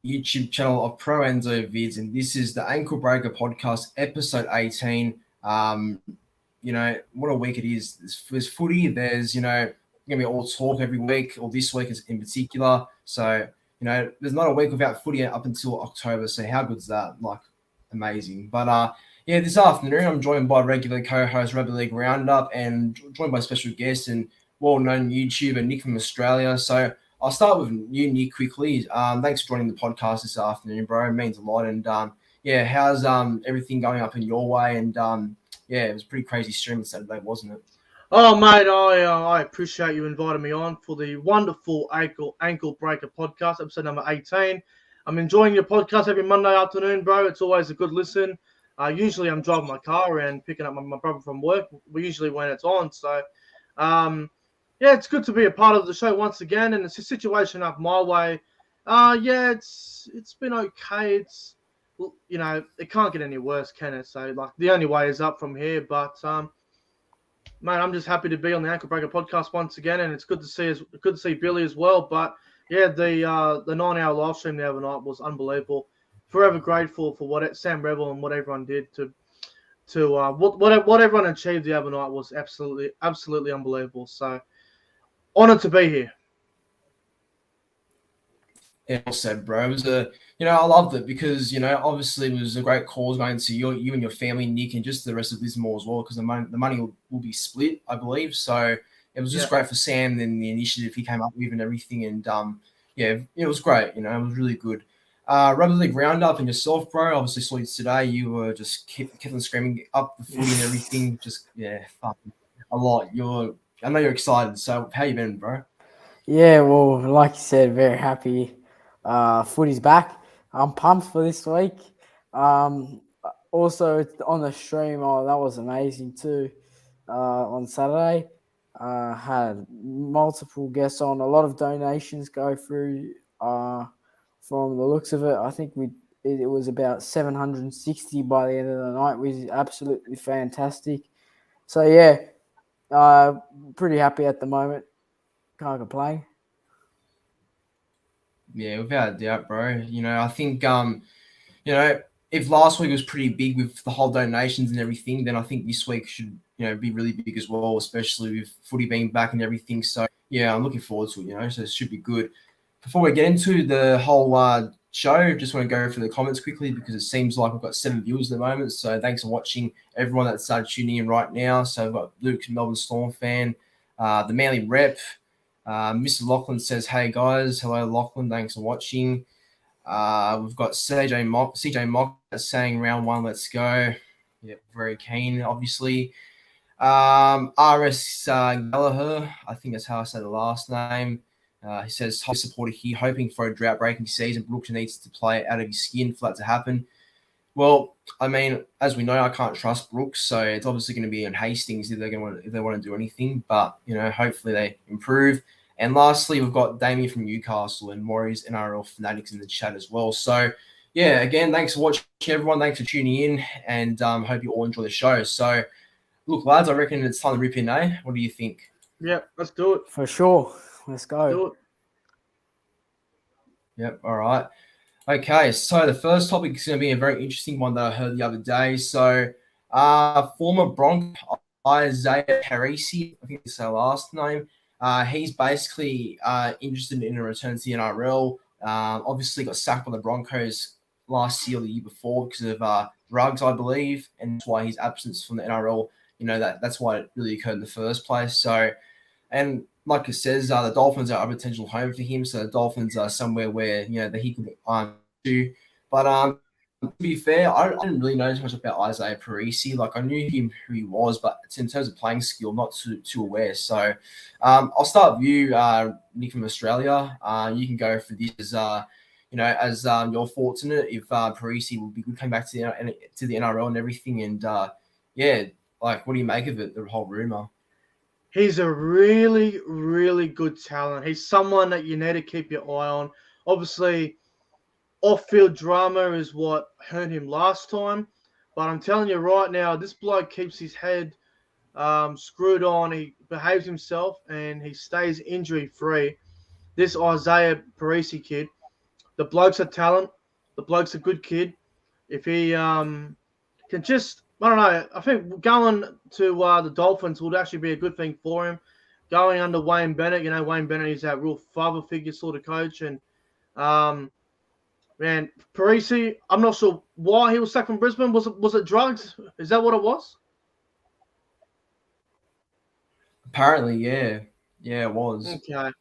YouTube channel of Pro Enzo Vidz, and this is the Ankle Breaker Podcast, episode 18. What a week it is. There's footy, there's, going to be all talk every week, or this week in particular. So, there's not a week without footy up until October. So how good's that? Like, amazing. But, this afternoon, I'm joined by regular co-host Rugby League Round Up and joined by special guest and well-known YouTuber Nick from Australia. So I'll start with you, Nick, quickly. Thanks for joining the podcast this afternoon, bro. It means a lot. And, how's everything going up in your way? And, it was a pretty crazy stream on Saturday, wasn't it? Oh, mate, I appreciate you inviting me on for the wonderful Ankle Breaker Podcast, episode number 18. I'm enjoying your podcast every Monday afternoon, bro. It's always a good listen. Usually I'm driving my car and picking up my brother from work, usually when it's on. So, it's good to be a part of the show once again, and it's a situation up my way. It's been okay. It's, it can't get any worse, can it? So, the only way is up from here. But, mate, I'm just happy to be on the Ankle Breaker Podcast once again, and it's good to see Billy as well. But yeah, the 9-hour live stream the other night was unbelievable. Forever grateful for what Sam Revel and what everyone did to what everyone achieved the other night was absolutely unbelievable. So, honored to be here. Yeah, well said, bro. It was I loved it because, obviously it was a great cause going to you and your family, Nick, and just the rest of Lismore as well, because the money will be split, I believe. So it was just great for Sam and the initiative he came up with and everything. And, it was great. It was really good. Rugby League Roundup and yourself, bro. Obviously saw you today. You were just kept on screaming up the footy and everything. Just, a lot. I know you're excited. So how you been, bro? Yeah, well, like you said, very happy. Footy's back. I'm pumped for this week. Also on the stream, that was amazing too. On Saturday, had multiple guests on. A lot of donations go through. From the looks of it, I think it was about 760 by the end of the night, which is absolutely fantastic. So pretty happy at the moment. Can't complain. Yeah, without a doubt, bro. I think, if last week was pretty big with the whole donations and everything, then I think this week should, be really big as well, especially with footy being back and everything. So, I'm looking forward to it, so it should be good. Before we get into the whole show, just want to go through the comments quickly because it seems like we've got 7 viewers at the moment. So thanks for watching, everyone that's started tuning in right now. So we've got Luke, Melbourne Storm fan, the Manly Rep, Mr. Lachlan says, hey guys, hello Lachlan, thanks for watching. We've got CJ Mock saying round 1, let's go. Yeah, very keen, obviously. RS Gallagher, I think that's how I say the last name. He says, top supporter here, hoping for a drought-breaking season. Brooks needs to play out of his skin for that to happen. Well, I mean, as we know, I can't trust Brooks, so it's obviously going to be in Hastings if they want to do anything. But hopefully they improve. And lastly, we've got Damien from Newcastle and Warriors NRL fanatics in the chat as well. So again, thanks for watching, everyone. Thanks for tuning in, and hope you all enjoy the show. So, look, lads, I reckon it's time to rip in, eh? What do you think? Yeah, let's do it for sure. Let's go. Do it. Yep. All right. Okay, so the first topic is going to be a very interesting one that I heard the other day. So, former Bronc Isaiah Parisi, I think that's their last name. He's basically interested in a return to the NRL. Obviously, got sacked by the Broncos last year or the year before because of drugs, I believe, and that's why his absence from the NRL. That's why it really occurred in the first place. So, and like it says, the Dolphins are a potential home for him. So the Dolphins are somewhere where that he could do. But to be fair, I didn't really know too much about Isaiah Parisi. Like I knew him who he was, but in terms of playing skill, not too aware. So I'll start with you, Nick from Australia. You can go for this as you're fortunate if Parisi will be good coming back to the NRL and everything. And what do you make of it? The whole rumor. He's a really, really good talent. He's someone that you need to keep your eye on. Obviously, off-field drama is what hurt him last time. But I'm telling you right now, this bloke keeps his head screwed on. He behaves himself and he stays injury-free. This Isaiah Parisi kid, The bloke's a talent. The bloke's a good kid. If he can just, I don't know, I think going to the Dolphins would actually be a good thing for him. Going under Wayne Bennett, Wayne Bennett is that real father figure sort of coach. And, man, Parisi, I'm not sure why he was sacked from Brisbane. Was it drugs? Is that what it was? Apparently, yeah. Yeah, it was. Okay.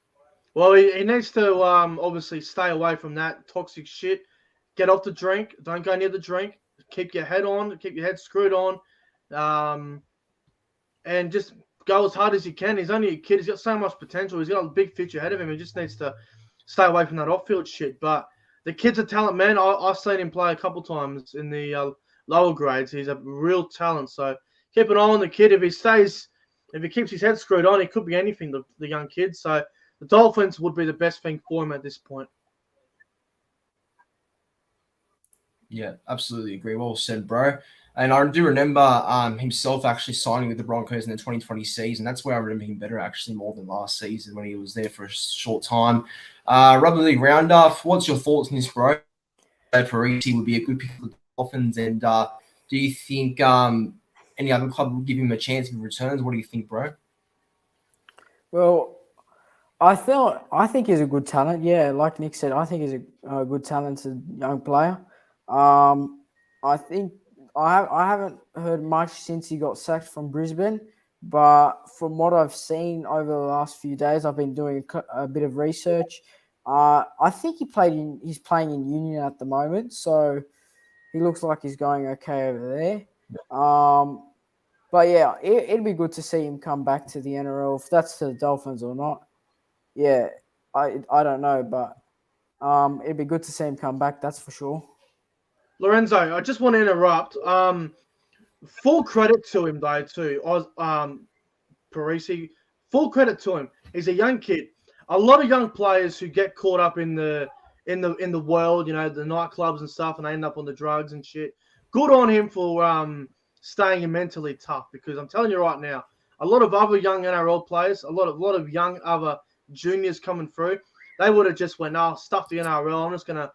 Well, he needs to obviously stay away from that toxic shit. Get off the drink. Don't go near the drink. Keep your head on. Keep your head screwed on. And just go as hard as you can. He's only a kid. He's got so much potential. He's got a big future ahead of him. He just needs to stay away from that off-field shit. But the kid's a talent, man. I've seen him play a couple times in the lower grades. He's a real talent. So keep an eye on the kid. If he keeps his head screwed on, he could be anything, the young kid. So the Dolphins would be the best thing for him at this point. Yeah, absolutely agree. Well said, bro. And I do remember himself actually signing with the Broncos in the 2020 season. That's where I remember him better, actually, more than last season when he was there for a short time. Rugby League Round Up, what's your thoughts on this, bro? Parisi would be a good pick for the Dolphins. And do you think any other club will give him a chance if he returns? What do you think, bro? Well, I think he's a good talent. Yeah, like Nick said, I think he's a good talented young player. I think I haven't heard much since he got sacked from Brisbane, but from what I've seen over the last few days, I've been doing a bit of research. I think he's playing in Union at the moment, so he looks like he's going okay over there. But yeah, it'd be good to see him come back to the NRL, if that's to the Dolphins or not. Yeah, I don't know, but it'd be good to see him come back, that's for sure. Lorenzo, I just want to interrupt. Full credit to him, though, too. Parisi, full credit to him. He's a young kid. A lot of young players who get caught up in the world, the nightclubs and stuff, and they end up on the drugs and shit. Good on him for staying mentally tough, because I'm telling you right now, a lot of other young NRL players, a lot of young other juniors coming through, they would have just went, stuff the NRL. I'm just gonna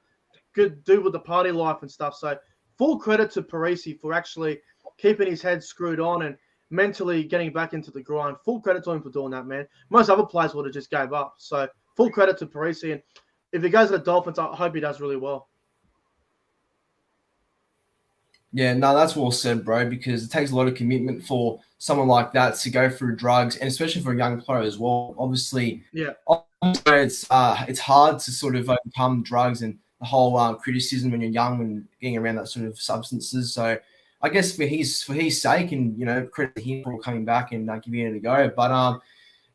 do with the party life and stuff. So full credit to Parisi for actually keeping his head screwed on and mentally getting back into the grind. Full credit to him for doing that, man. Most other players would have just gave up. So full credit to Parisi. And if he goes to the Dolphins, I hope he does really well. Yeah, no, that's well said, bro, because it takes a lot of commitment for someone like that to go through drugs, and especially for a young player as well. Obviously, yeah, it's hard to sort of overcome drugs and the whole criticism when you're young and getting around that sort of substances. So I guess for his sake, and credit him for coming back and giving it a go. But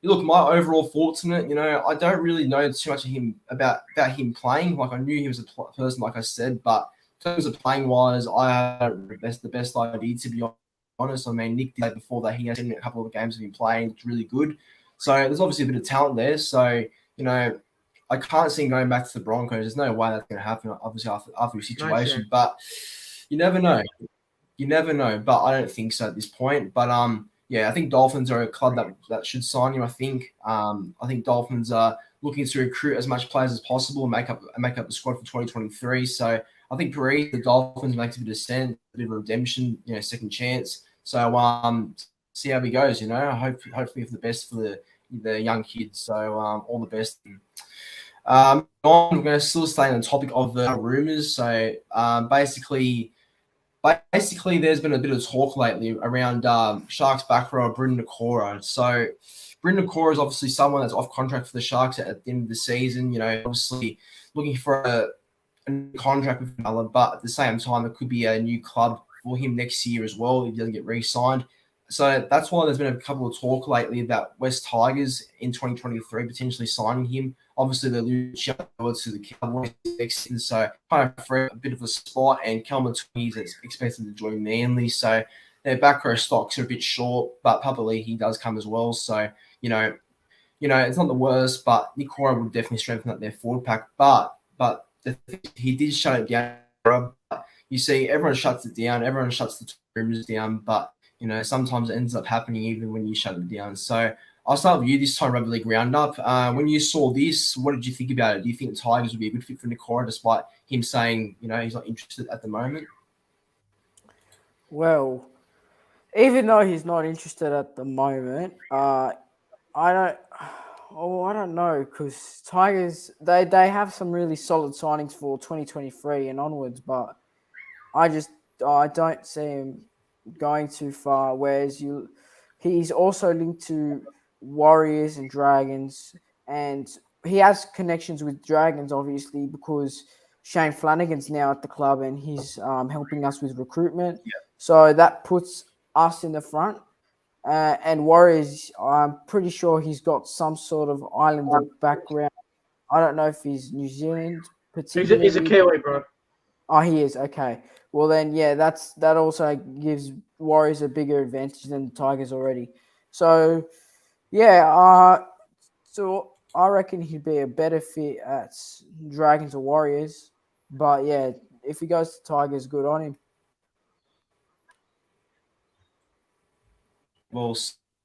look, my overall thoughts on it, I don't really know too much of him about him playing. Like, I knew he was a person, like I said, but in terms of playing wise, I had the best idea, to be honest. I mean, Nick did before that. He had seen a couple of games of him playing. It's really good. So there's obviously a bit of talent there. So I can't see him going back to the Broncos. There's no way that's going to happen, obviously, after a situation. But you never know. You never know. But I don't think so at this point. But yeah, I think Dolphins are a club that should sign him. I think Dolphins are looking to recruit as much players as possible and make up the squad for 2023. So I think the Dolphins makes a bit of sense, a bit of redemption, second chance. So see how he goes. Hopefully for the best for the young kids. So all the best. I'm going to still stay on the topic of the rumors. So basically, there's been a bit of talk lately around Sharks back row Brendan Nakora. So Brendan Nakora is obviously someone that's off contract for the Sharks at the end of the season. Obviously looking for a new contract with another, but at the same time, it could be a new club for him next year as well if he doesn't get re-signed. So that's why there's been a couple of talk lately about West Tigers in 2023 potentially signing him. Obviously, they lose to the Cowboys next season, so kind of for a bit of a spot. And Kelman is expected to join Manly, so their back row stocks are a bit short. But probably he does come as well, so it's not the worst. But Nick Cora would definitely strengthen up their forward pack. But he did shut it down. But you see, everyone shuts it down. Everyone shuts the rumors down, but sometimes it ends up happening even when you shut it down. So I'll start with you this time, Rugby League Round Up. When you saw this, what did you think about it? Do you think the Tigers would be a good fit for Nikora, despite him saying, he's not interested at the moment? Well, even though he's not interested at the moment, I don't know, because Tigers they have some really solid signings for 2023 and onwards, but I don't see him going too far. Whereas he's also linked to Warriors and Dragons, and he has connections with Dragons, obviously, because Shane Flanagan's now at the club and he's helping us with recruitment. Yeah. So that puts us in the front. And Warriors, I'm pretty sure he's got some sort of Islander background. I don't know if he's New Zealand particularly. He's a Kiwi, bro. Oh, he is. Okay. Well, then, yeah, that also gives Warriors a bigger advantage than the Tigers already. So, yeah, so I reckon he'd be a better fit at Dragons or Warriors. But, yeah, if he goes to Tigers, good on him. Well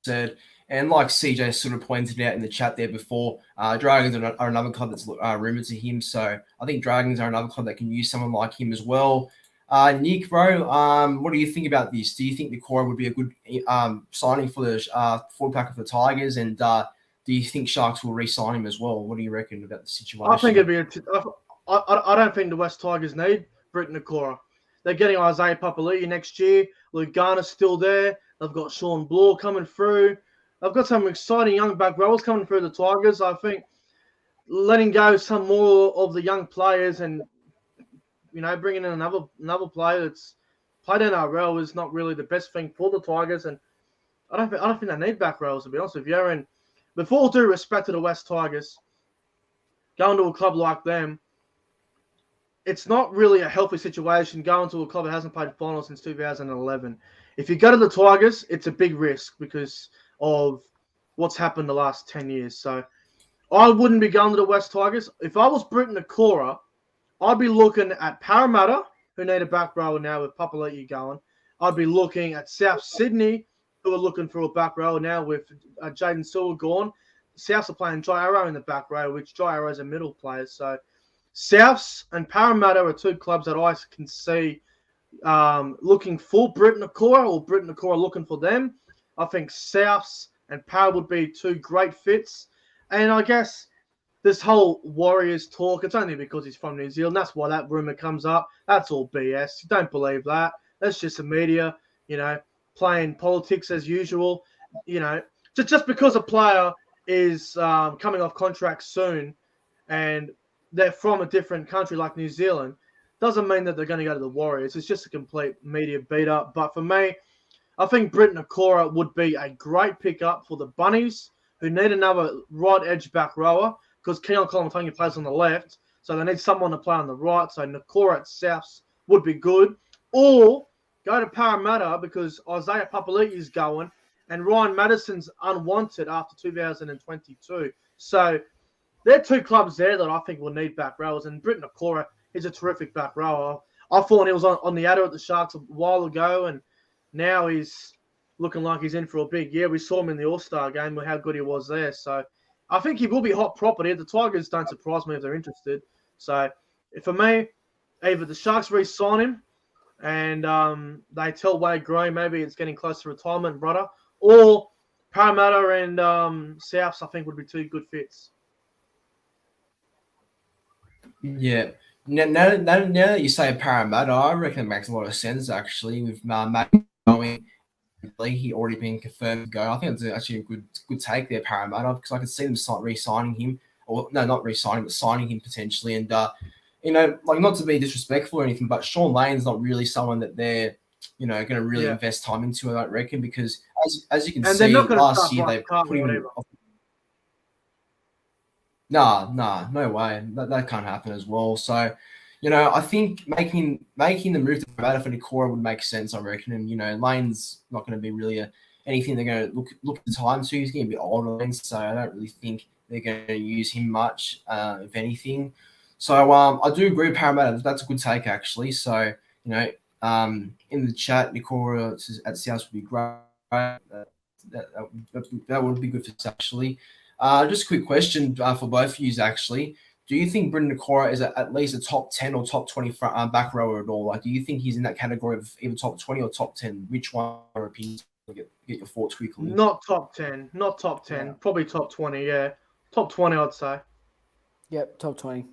said. And like CJ sort of pointed out in the chat there before, Dragons are another club that's rumoured to him. So I think Dragons are another club that can use someone like him as well. Nick, bro, what do you think about this? Do you think Nikora would be a good signing for the forward pack of the Tigers? And do you think Sharks will re-sign him as well? What do you reckon about the situation? I think it'd be I don't think the West Tigers need Britt Nikora. They're getting Isaiah Papali'i next year. Luke Garner's still there. They've got Sean Bloor coming through. They've got some exciting young back rowers coming through the Tigers. I think letting go some more of the young players and bringing in another player that's played NRL is not really the best thing for the Tigers. And I don't think they need back rowers, to be honest with you. And with all due respect to the West Tigers, going to a club like them, it's not really a healthy situation going to a club that hasn't played finals since 2011. If you go to the Tigers, it's a big risk because of what's happened the last 10 years. So I wouldn't be going to the West Tigers. If I was Britt Nikora, I'd be looking at Parramatta, who need a back rower now with Papali'i going. I'd be looking at South Sydney, who are looking for a back rower now with Jaden Silver gone. Souths are playing Jai Arrow in the back row, which Jai Arrow is a middle player. So Souths and Parramatta are two clubs that I can see looking for Britt Nikora or Britt Nikora looking for them. I think Souths and Para would be two great fits. And I guess this whole Warriors talk, it's only because he's from New Zealand. That's why that rumour comes up. That's all BS. You don't believe that. That's just the media, playing politics as usual. Just because a player is coming off contract soon and they're from a different country like New Zealand, doesn't mean that they're going to go to the Warriors. It's just a complete media beat-up. But for me, I think Britt Nikora would be a great pickup for the Bunnies, who need another right edge back rower, because Keon Koloamatangi plays on the left, so they need someone to play on the right. So Nikora at Souths would be good. Or go to Parramatta because Isaiah Papali'i is going, and Ryan Madison's unwanted after 2022. So there are two clubs there that I think will need back rowers, and Britt Nikora is a terrific back rower. I thought he was on the adder at the Sharks a while ago, and now he's looking like he's in for a big year. We saw him in the All-Star game with how good he was there. So I think he will be hot property. The Tigers don't surprise me if they're interested. So for me, either the Sharks re-sign him and they tell Wade Green maybe it's getting close to retirement, brother, or Parramatta and Souths I think would be two good fits. Yeah. Now that you say Parramatta, I reckon it makes a lot of sense, actually, with Matt going. He already been confirmed to go. I think it's actually a good take there, Parramatta, because I could see them re-signing him, or no, not re-signing, but signing him potentially. And not to be disrespectful or anything, but Sean Lane's not really someone that they're going to really invest time into, I don't reckon, because as you can see, last year they put him. No way. That can't happen as well. So, I think making the move to Parramatta for Nikora would make sense, I reckon. And, Lane's not going to be really anything they're going to look at the time to. He's getting a bit older, so I don't really think they're going to use him much, if anything. So, I do agree with Parramatta. That's a good take, actually. So, in the chat, Nikora at South would be great. that would be good for us, actually. Just a quick question for both of you, actually. Do you think Brendan Cora is at least a top 10 or top 20 back rower at all? Like, do you think he's in that category of either top 20 or top 10? Which one, in your opinion? Get your thoughts quickly. Not top 10. Not top 10. Yeah. Probably top 20, yeah. Top 20, I'd say. Yep, top 20.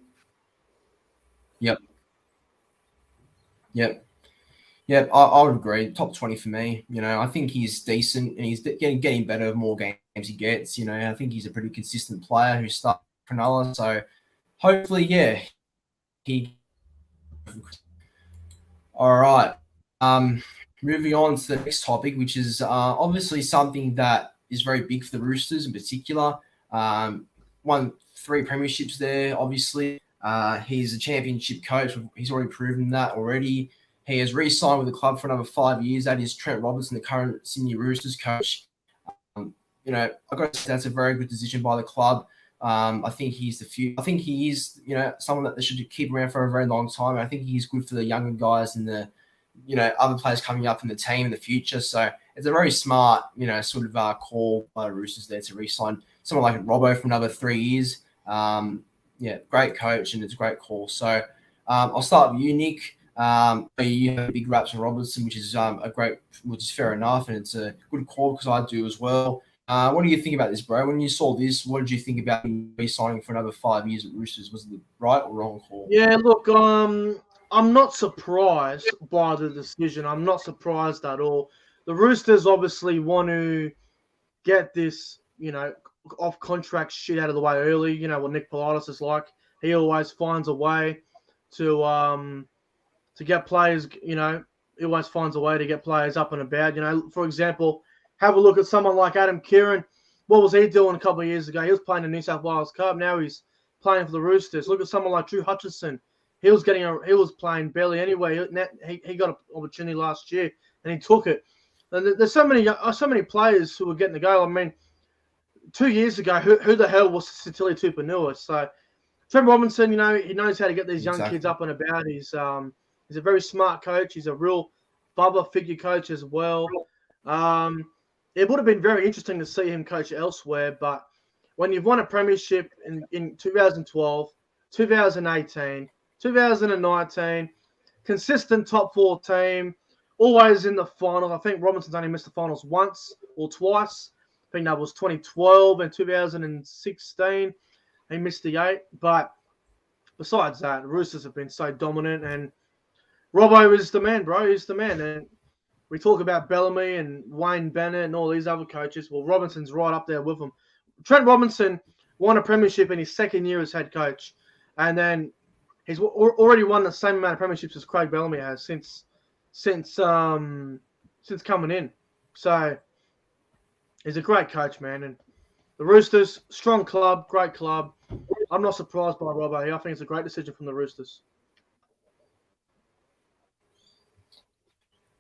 Yep. I would agree. Top 20 for me. I think he's decent and he's getting better the more games he gets. I think he's a pretty consistent player who starts Cronulla. So hopefully, yeah, he. All right. Moving on to the next topic, which is obviously something that is very big for the Roosters in particular. Won 3 premierships there, obviously. He's a championship coach. He's already proven that already. He has re-signed with the club for another 5 years. That is Trent Robinson, the current Sydney Roosters coach. I've got to say that's a very good decision by the club. I think he's the few. I think he is, someone that they should keep around for a very long time. I think he's good for the younger guys and the, other players coming up in the team in the future. So it's a very smart, sort of call by the Roosters there to re-sign someone like Robbo for another 3 years. Great coach and it's a great call. So I'll start with you, Nick. You have big raps on Robertson, which is fair enough, and it's a good call because I do as well. What do you think about this, bro? When you saw this, what did you think about re-signing for another 5 years at Roosters? Was it the right or wrong call? Yeah, look, I'm not surprised by the decision. I'm not surprised at all. The Roosters obviously want to get this, off contract shit out of the way early. You know what Nick Politis is like. He always finds a way to get players, he always finds a way to get players up and about. For example, have a look at someone like Adam Kieran. What was he doing a couple of years ago? He was playing the New South Wales Cup. Now he's playing for the Roosters. Look at someone like Drew Hutchison. He was playing barely anyway. He got an opportunity last year and he took it. And there's so many players who are getting the go. I mean, 2 years ago, who the hell was Sitili Tupanua? So Trent Robinson, he knows how to get these young kids up and about. He's a very smart coach. He's a real Bubba figure coach as well. It would have been very interesting to see him coach elsewhere, but when you've won a premiership in 2012, 2018, 2019, consistent top 4 team, always in the final. I think Robinson's only missed the finals once or twice. I think that was 2012 and 2016. He missed the 8. But besides that, the Roosters have been so dominant, and Robbo is the man, bro. He's the man. And we talk about Bellamy and Wayne Bennett and all these other coaches. Well, Robinson's right up there with them. Trent Robinson won a premiership in his second year as head coach. And then he's already won the same amount of premierships as Craig Bellamy has since coming in. So he's a great coach, man. And the Roosters, strong club, great club. I'm not surprised by Robbo. I think it's a great decision from the Roosters.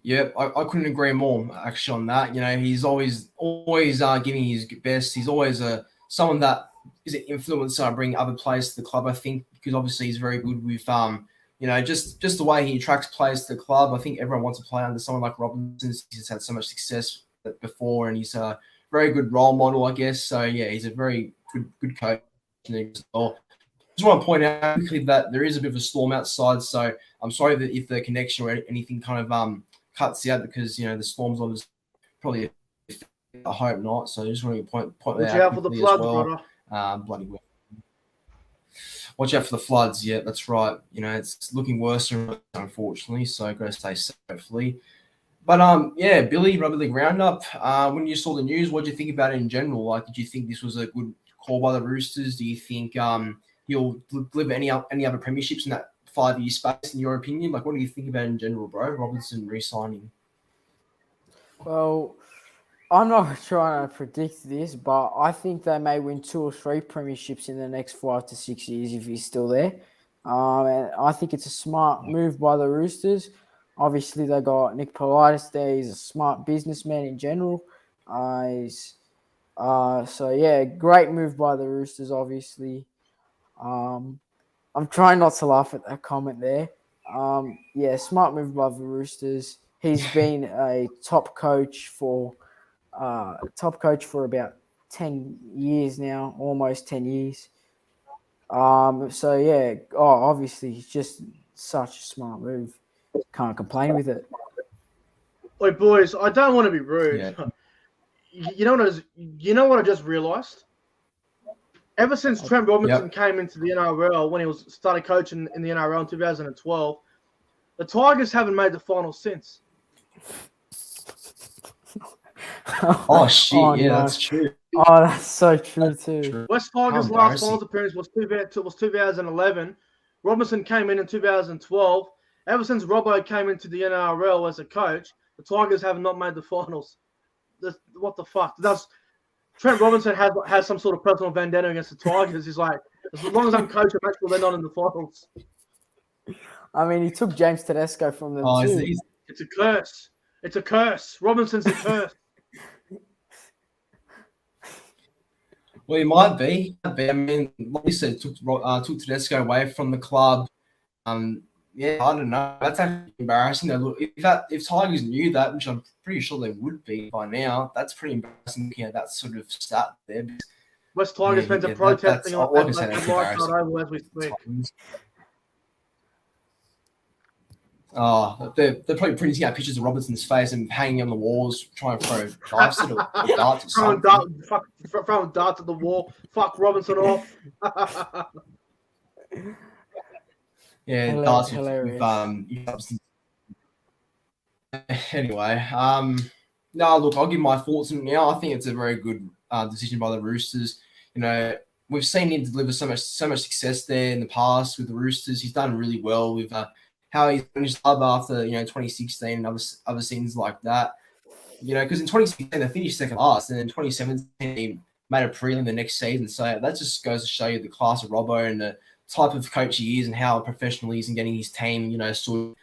Yeah, I couldn't agree more actually on that. He's always giving his best. He's always someone that is an influencer, bring other players to the club. I think because obviously he's very good with just the way he attracts players to the club. I think everyone wants to play under someone like Robinson. He's had so much success before, and he's a very good role model, I guess. So yeah, he's a very good coach. I just want to point out quickly that there is a bit of a storm outside. So I'm sorry that if the connection or anything kind of cuts out because the storm's obviously probably. I hope not. So I just want to point that out for the floods, well. brother. Bloody well. Watch out for the floods. Yeah, that's right. It's looking worse, unfortunately. So got to stay safe, hopefully. But Billy, Rugby League Round Up. When you saw the news, what did you think about it in general? Like, did you think this was a good call by the Roosters? Do you think he'll deliver any other premierships in that 5-year space? In your opinion, like, what do you think about it in general, bro? Robinson re-signing. Well, I'm not trying to predict this, but I think they may win 2 or 3 premierships in the next 5 to 6 years if he's still there. And I think it's a smart move by the Roosters. Obviously, they got Nick Politis there. He's a smart businessman in general. Great move by the Roosters, obviously. I'm trying not to laugh at that comment there. Smart move by the Roosters. He's been a top coach for top coach for about 10 years now, almost 10 years. So yeah, obviously it's just such a smart move. Can't complain with it. Oi, boys, I don't want to be rude. Yeah. You know what I just realised? Ever since Trent Robinson came into the NRL, when he started coaching in the NRL in 2012, the Tigers haven't made the final since. Oh shit! Yeah, no. That's true. Oh, that's so true too. True. West Tigers' last finals appearance was 2011. Robinson came in 2012. Ever since Robbo came into the NRL as a coach, the Tigers have not made the finals. What the fuck? Trent Robinson has some sort of personal vendetta against the Tigers. He's like, as long as I'm coaching, make sure they're not in the finals. I mean, he took James Tedesco from them too. It's a curse. It's a curse. Robinson's a curse. Well, he might be. I mean, like you said, took Tedesco away from the club. Yeah, I don't know. That's actually embarrassing. Look, if Tigers knew that, which I'm pretty sure they would be by now, that's pretty embarrassing looking at that sort of stat there. West Tigers fans are protesting on as we speak. Oh, they're probably printing out pictures of Robinson's face and hanging on the walls, trying to throw dice at or darts or something. Throwing darts at the wall. Fuck Robinson off. Yeah, darts with anyway, no, look, I'll give my thoughts on it now. I think it's a very good decision by the Roosters. You know, we've seen him deliver so much success there in the past with the Roosters. He's done really well with how he finished up after 2016 and other seasons like that. You know, because in 2016 they finished second last, and in 2017 he made a prelim the next season. So that just goes to show you the class of Robbo and the type of coach he is and how professional he is in getting his team, sort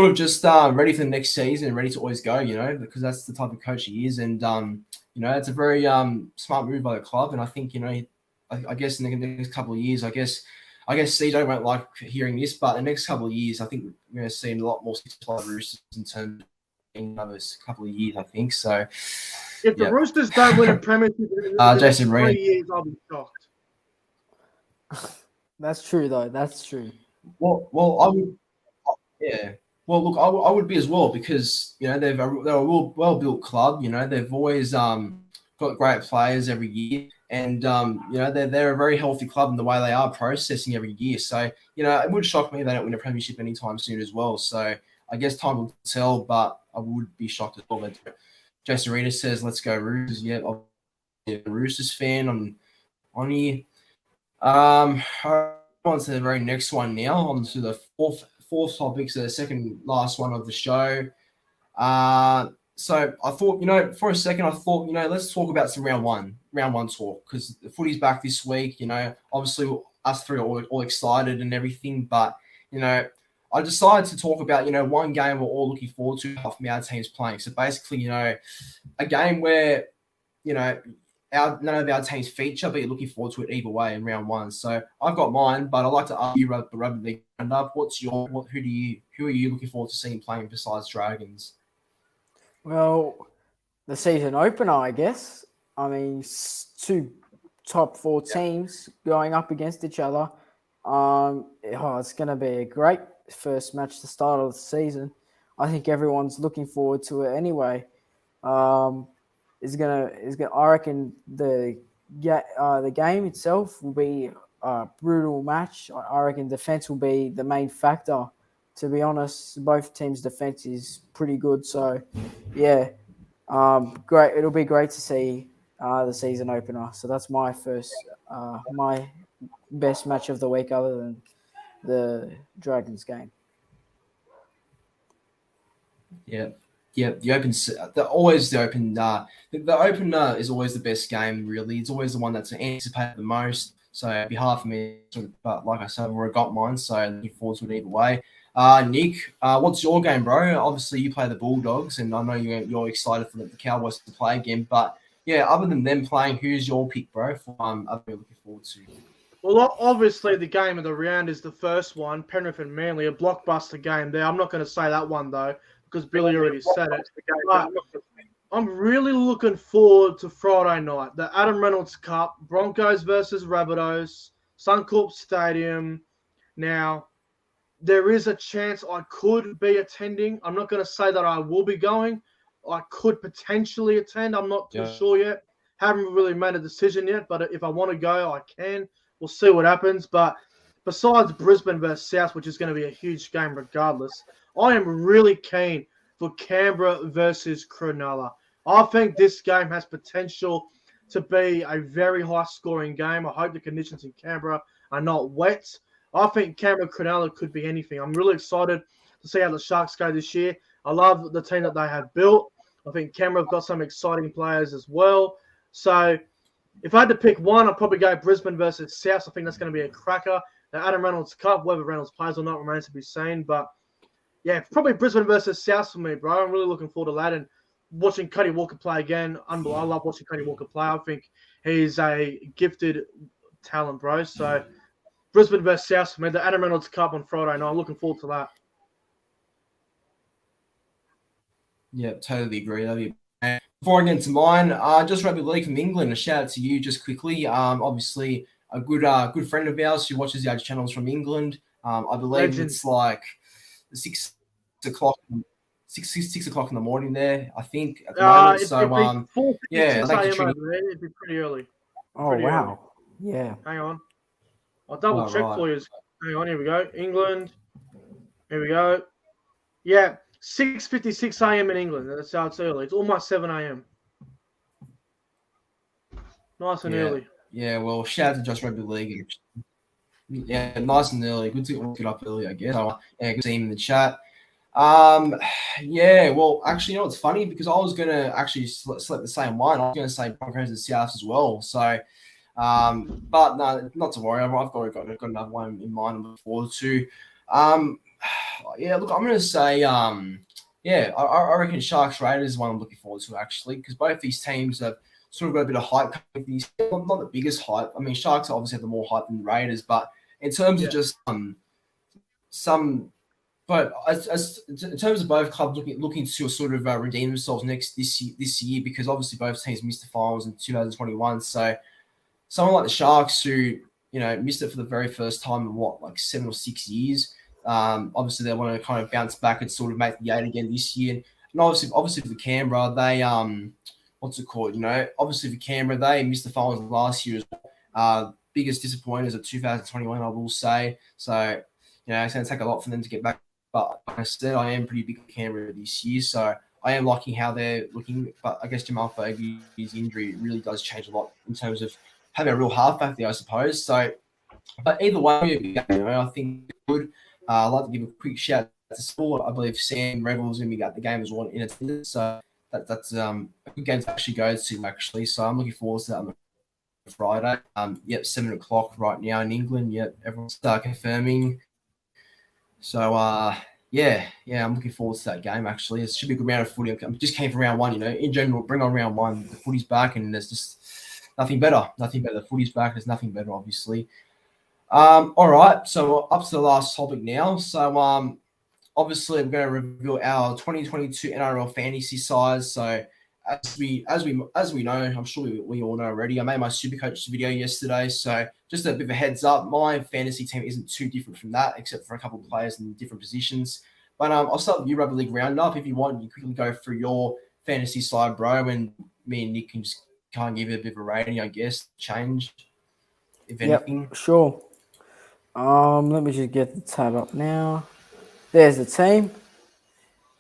of just ready for the next season and ready to always go, because that's the type of coach he is. And, it's a very smart move by the club. And I think, I guess in the next couple of years, I guess CJ won't like hearing this, but the next couple of years, I think we're going to see a lot more successful Roosters in terms of another couple of years, I think. So, if the Roosters don't win a premiership in Jason 3 years, I'll be shocked. That's true, though. That's true. Well, I would, yeah. Well, look, I would be as well because they're a well-built club. They've always got great players every year, and they're a very healthy club in the way they are processing every year. So it would shock me if they don't win a premiership anytime soon as well. So I guess time will tell, but I would be shocked as well. But Jason Reeder says, "Let's go Roosters!" Yeah, I'm a Roosters fan. On here. On to the very next one now. On to the fourth topic, so the second last one of the show. So I thought, for a second, let's talk about some round one talk, because the footy's back this week. Obviously us three are all excited and everything, but I decided to talk about one game we're all looking forward to from our teams playing. So basically, a game where none of our teams feature, but you're looking forward to it either way in round one. So I've got mine, but I'd like to ask you, the Rugby League Round Up, who are you looking forward to seeing playing besides Dragons? Well, the season opener, I guess. I mean, two top four teams going up against each other. It's going to be a great first match to start of the season. I think everyone's looking forward to it anyway. I reckon the game itself will be a brutal match. I reckon defense will be the main factor. To be honest, both teams' defense is pretty good. So, yeah, great. It'll be great to see the season opener. So that's my my best match of the week, other than the Dragons game. Yeah. Yeah, the opener is always the best game, really. It's always the one that's anticipated the most. So it'd be hard for me, but like I said, I've already got mine, so looking forward to it either way. Nick, what's your game, bro? Obviously, you play the Bulldogs, and I know you're excited for the Cowboys to play again. But yeah, other than them playing, who's your pick, bro? For other looking forward to. Well, obviously, the game of the round is the first one, Penrith and Manly, a blockbuster game there. I'm not going to say that one though, because Billy already said it. I'm really looking forward to Friday night, the Adam Reynolds Cup, Broncos versus Rabbitohs, Suncorp Stadium. Now, there is a chance I could be attending. I'm not going to say that I will be going. I could potentially attend. I'm not too sure yet. Haven't really made a decision yet, but if I want to go, I can. We'll see what happens. But besides Brisbane versus South, which is going to be a huge game regardless, I am really keen for Canberra versus Cronulla. I think this game has potential to be a very high-scoring game. I hope the conditions in Canberra are not wet. I think Canberra Cronulla could be anything. I'm really excited to see how the Sharks go this year. I love the team that they have built. I think Canberra have got some exciting players as well. So if I had to pick one, I'd probably go Brisbane versus South. I think that's going to be a cracker. The Adam Reynolds Cup, whether Reynolds plays or not, remains to be seen. But yeah, probably Brisbane versus South for me, bro. I'm really looking forward to that. And watching Cody Walker play again, I love watching Cody Walker play. I think he's a gifted talent, bro. So Brisbane versus South for me, the Adam Reynolds Cup on Friday night. I'm looking forward to that. Yeah, totally agree. Before I get into mine, just Rugby League from England. A shout out to you just quickly. Obviously a good friend of ours who watches our channels from England. I believe it's like 6 o'clock in the morning there, I think, at the moment. So yeah, it'd be pretty early. Oh wow. Early. Yeah. Hang on. I'll double check for you. Hang on, here we go. England. Here we go. Yeah, 6:56 a.m. in England. That's how it's early. It's almost 7 a.m. Nice and early. Yeah, well, shout out to Just Rugby League. Yeah, nice and early. Good to get up early, I guess. So, yeah, good to see him in the chat. Yeah, well, actually, you know what's funny? Because I was going to actually select the same one. I was going to say Broncos and South as well. So, but no, not to worry. I've got another one in mind I'm looking forward to. Yeah, look, I'm going to say, yeah, I reckon Sharks Raiders is one I'm looking forward to, actually, because both these teams have sort of got a bit of hype. Not the biggest hype. I mean, Sharks obviously have the more hype than the Raiders, but in terms of just but in terms of both clubs looking to sort of redeem themselves this year, because obviously both teams missed the finals in 2021. So someone like the Sharks, who missed it for the very first time in like 7 or 6 years, obviously they want to kind of bounce back and sort of make the 8 again this year. And obviously for Canberra, they what's it called? Obviously for Canberra, they missed the finals last year as well. Biggest disappointers of 2021, I will say. So it's going to take a lot for them to get back. But like I said, I am pretty big for Canberra this year, so I am liking how they're looking. But I guess Jamal Fogarty's injury really does change a lot in terms of having a real halfback there, I suppose. So, but either way, I think it's good. I'd like to give a quick shout out to sport. I believe Sam Rebels going to be at the game as well in attendance, so that's a good game to actually go to, actually. So I'm looking forward to that on Friday. 7 o'clock right now in England. Yep, everyone's confirming. So, I'm looking forward to that game, actually. It should be a good round of footy. I just came from round one, in general, bring on round one. The footy's back, and there's just nothing better. Nothing better. The footy's back. There's nothing better, obviously. All right, so up to the last topic now. So, obviously, we're going to reveal our 2022 NRL fantasy size. So, as we know, I'm sure we all know already. I made my Supercoach video yesterday, so just a bit of a heads up. My fantasy team isn't too different from that, except for a couple of players in different positions. But I'll start with you, Rugby League Round Up. If you want, you quickly go through your fantasy side, bro, and me and Nick can just kind of give it a bit of a rating, I guess, change, if anything. Yep, sure. Let me just get the tab up now. There's the team.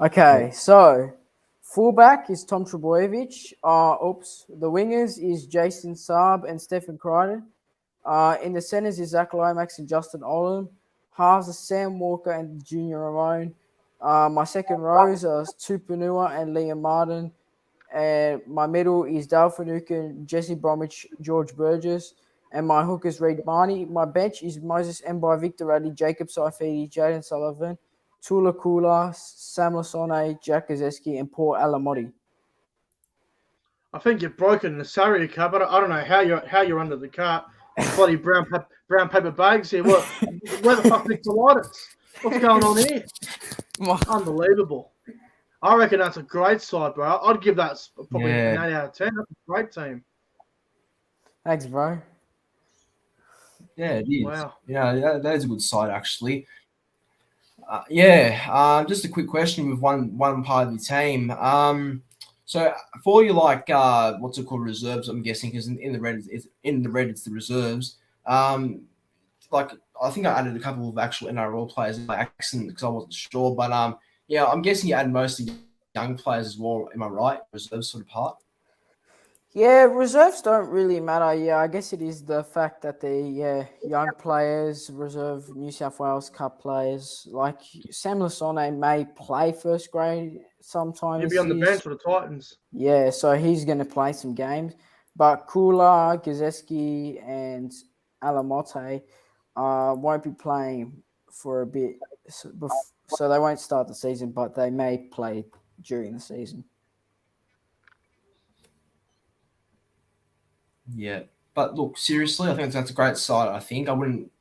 Okay, so fullback is Tom Trbojevic. The wingers is Jason Saab and Stephen Crichton. In the centers is Zach Lomax and Justin Olam. Halves are Sam Walker and Junior Ramone. My second rows are Tupanua and Liam Martin. And my middle is Dale Finucane, Jesse Bromwich, George Burgess. And my hookers Reid Marnie. My bench is Moses Mbai, Victor Radley, Jacob Saifidi, Jaden Sullivan, Tula Kula, Sam Lasone, Jack Kazeski, and Paul Alamotti. I think you've broken the salary cap. I don't know how you're under the cap. Bloody brown paper bags here. Where the fuck is the lighters? What's going on here? Unbelievable. I reckon that's a great side, bro. I'd give that probably an Yeah. 8 out of 10. That's a great team. Thanks, bro. Yeah, it is. Wow. That is a good side, actually. Just a quick question with one part of the team. So for you, like, what's it called, reserves? I'm guessing because in the red, it's the reserves. Like, I think I added a couple of actual NRL players by accident because I wasn't sure, but I'm guessing you add mostly young players as well. Am I right? Reserves sort of part. Yeah, reserves don't really matter. Yeah, I guess it is the fact that young players, reserve New South Wales Cup players, like Sam Lasone may play first grade sometimes. He'll be on the bench for the Titans. Yeah, so he's going to play some games. But Kula, Gazeski, and Alamote won't be playing for a bit. So they won't start the season, but they may play during the season. Yeah, but look, seriously, I think that's a great side. I think I wouldn't.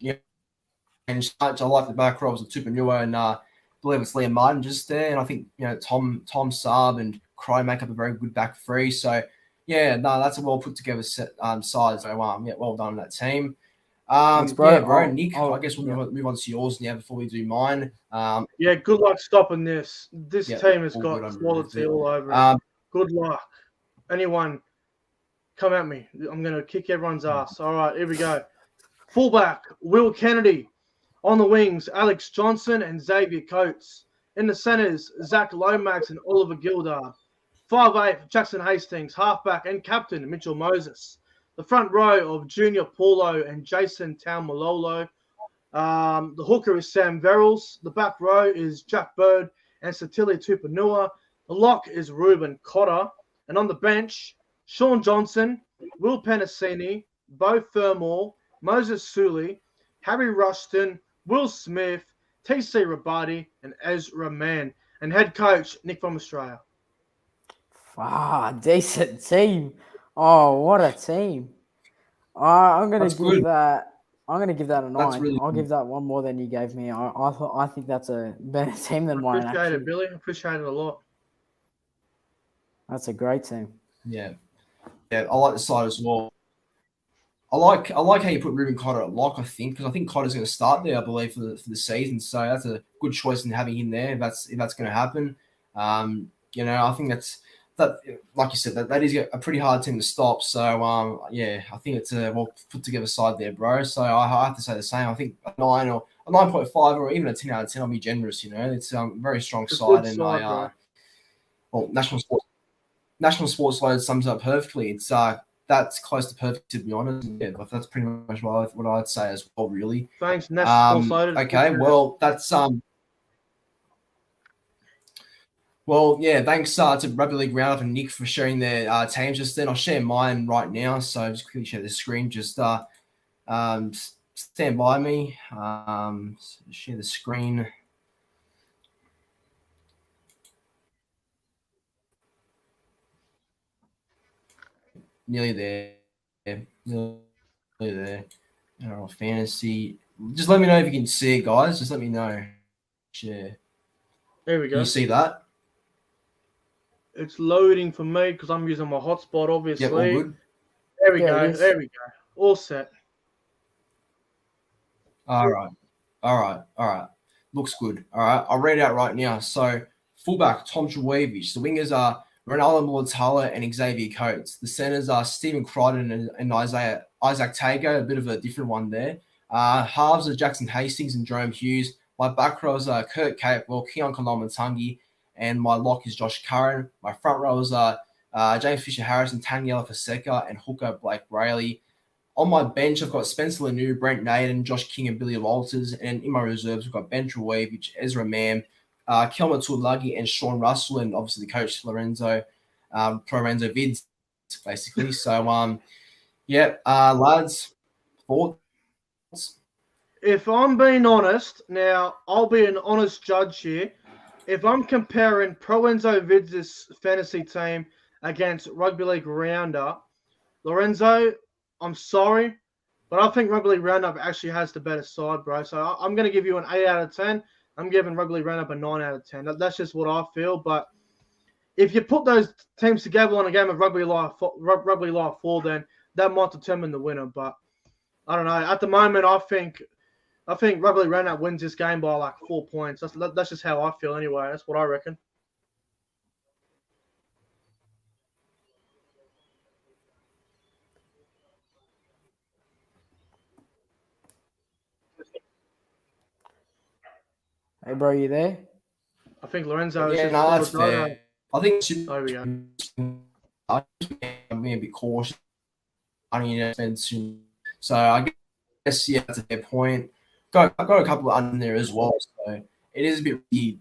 And I like the back row of Tupanua and I believe it's Liam Martin just there, and I think Tom Saab and Crow make up a very good back three. So that's a well put together side. So well done on that team. Thanks, bro. Nick, I guess we'll move on to yours now before we do mine. Good luck stopping this. This team has got quality all over it. Good luck. Anyone, come at me. I'm going to kick everyone's ass. All right, here we go. Fullback, Will Kennedy. On the wings, Alex Johnson and Xavier Coates. In the centres, Zach Lomax and Oliver Gildard. 5'8", Jackson Hastings. Halfback and captain, Mitchell Moses. The front row of Junior Paulo and Jason Taumalolo. The hooker is Sam Verrills. The back row is Jack Bird and Satili Tupanua. The lock is Ruben Cotter. And on the bench, Sean Johnson, Will Penasini, Bo Thurmore, Moses Suley, Harry Rushton, Will Smith, TC Rabadi, and Ezra Mann. And head coach, Nick from Australia. Decent team. Oh, what a team. I'm going to give that a 9. I'll give that one more than you gave me. I think that's a better team than mine. Appreciate it, Billy. Appreciate it a lot. That's a great team. Yeah, I like the side as well. I like how you put Ruben Cotter at lock. I think because I think Cotter's going to start there. I believe for the season, so that's a good choice in having him there. If that's going to happen, I think that like you said, that is a pretty hard team to stop. So I think it's a well put together side there, bro. So I have to say the same. I think a 9 or a 9.5 or even a 10 out of 10. I'll be generous. It's a very strong side, and National Sports Load sums up perfectly. It's that's close to perfect, to be honest. Yeah, but that's pretty much what I'd say as well, really. Thanks, National Sports Loaded. Okay, well, that's thanks to Rugby League Round Up and Nick for sharing their teams just then. I'll share mine right now, so just quickly share the screen. Just stand by me. Share the screen. Nearly there. NRL fantasy. Just let me know if you can see it, guys. Just let me know. Share. There we go. Can you see that? It's loading for me because I'm using my hotspot, obviously. Yeah, all good. There we go. There we go. All set. All right. Looks good. All right. I'll read it out right now. So, fullback, Tom Trbojevic. The wingers are Ronaldo Mulatala and Xavier Coates. The centers are Stephen Crichton and Isaac Tago, a bit of a different one there. Halves are Jackson Hastings and Jerome Hughes. My back rows are Kurt Capewell, Keon Kalamatangi, and my lock is Josh Curran. My front rows are James Fisher-Harrison, Taniela Fonseca, and hooker Blake Brayley. On my bench, I've got Spencer Lanu, Brent Naden, Josh King, and Billy Walters. And in my reserves, we've got Ben Trbojevic, Ezra Mann, Kelma Tulagi, and Sean Russell, and obviously the coach Lorenzo Vidz, basically. So, lads, thoughts? If I'm being honest, now I'll be an honest judge here. If I'm comparing Proenzo Vidz's fantasy team against Rugby League Round Up, Lorenzo, I'm sorry, but I think Rugby League Round Up actually has the better side, bro. So I'm going to give you an 8 out of 10. I'm giving Rugby League Round Up a 9 out of 10. That's just what I feel. But if you put those teams together on a game of Rugby League 4, then that might determine the winner. But I don't know. At the moment, I think Rugby League Round Up wins this game by like 4 points. That's just how I feel anyway. That's what I reckon. Hey, bro, you there? I think Lorenzo is Yeah, just no, that's full of fair. dough. I think There we go. I'm being a bit cautious. I mean, so I guess yeah, that's a fair point. I've got a couple of unknowns there as well. So it is a bit weird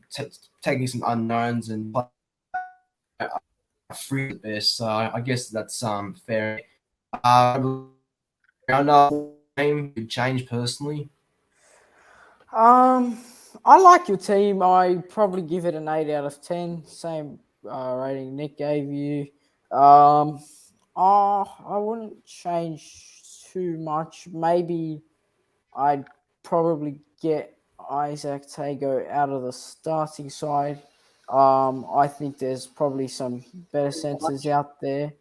taking some unknowns and free at best. So I guess that's fair. Round up game would change personally. I like your team. I probably give it an 8 out of 10. Same rating Nick gave you. I wouldn't change too much. Maybe I'd probably get Isaac Tago out of the starting side. I think there's probably some better centers out there.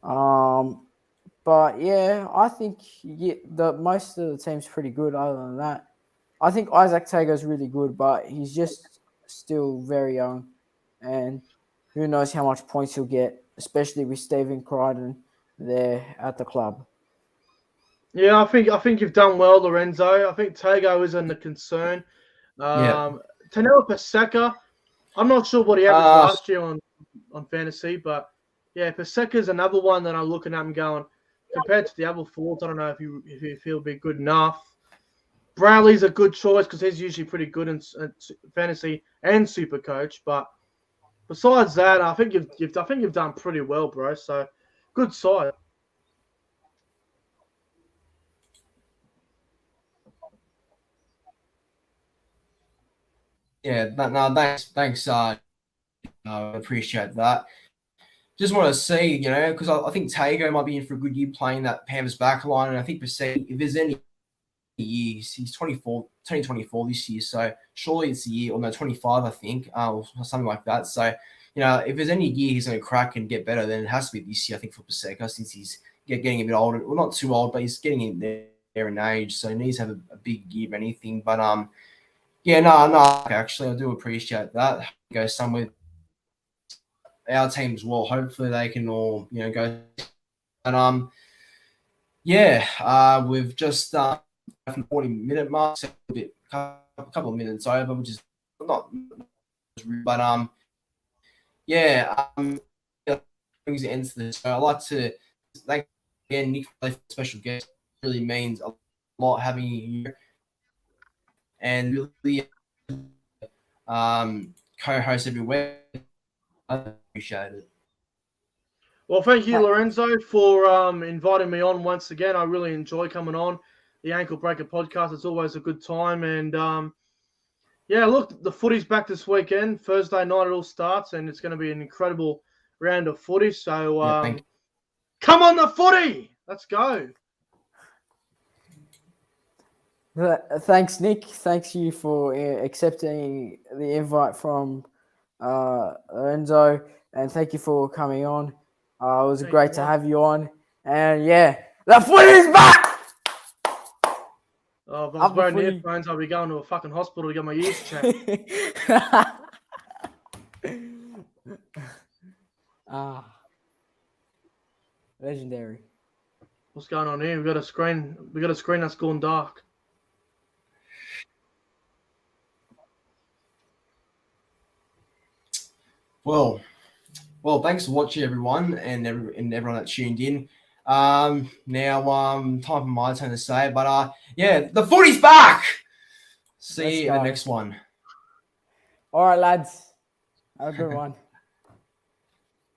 But yeah, I think the most of the team's pretty good. Other than that, I think Isaac Tago's really good, but he's just still very young, and who knows how much points he'll get, especially with Stephen Crichton there at the club. Yeah, I think you've done well, Lorenzo. I think Tago isn't a concern. Yeah. Tanela Paseka, I'm not sure what he averaged last year on fantasy, but yeah, Paseka's another one that I'm looking at and going, compared to the other forwards, I don't know if you feel be good enough. Bradley's a good choice because he's usually pretty good in fantasy and super coach. But besides that, I think you've done pretty well, bro. So good side. Yeah, no, thanks. I appreciate that. Just want to see, because I think Tago might be in for a good year playing that Panthers back line, and I think if there's any years, he's 2024 this year, so surely it's a year, or no, 25, I think, or something like that. So, if there's any year he's going to crack and get better, then it has to be this year, I think, for Paseka, since he's getting a bit older. Well, not too old, but he's getting in there in age, so he needs to have a big year, if anything. But yeah, no, actually, I do appreciate that. Go somewhere our team as well. Hopefully, they can all go. And yeah, we've just from 40-minute mark, so a couple of minutes over, which is not, but yeah, brings the end to this. So I'd like to thank again Nick for the special guest. It really means a lot having you here, and really co-host every week. I appreciate it. Well, thank you, Lorenzo, for inviting me on once again. I really enjoy coming on the Ankle Breaker podcast. It's always a good time. And yeah, look, the footy's back this weekend. Thursday night it all starts, and it's going to be an incredible round of footy. So come on the footy! Let's go. Thanks, Nick. Thanks you for accepting the invite from Lorenzo, and thank you for coming on. It was great to have you on. And yeah, the footy is back! Oh, if I was wearing earphones, I'd be going to a fucking hospital to get my ears checked. Legendary. What's going on here? We got a screen that's gone dark. Well, thanks for watching, everyone, and everyone that tuned in. Now, time for my turn to say, but yeah, the footy's back. See you in the next one. All right, lads. Have a good one.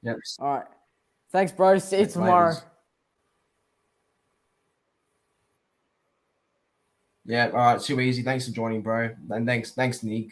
Yep. All right. Thanks, bro. See you tomorrow. Yeah. All right. Too easy. Thanks for joining, bro, and thanks, Nick.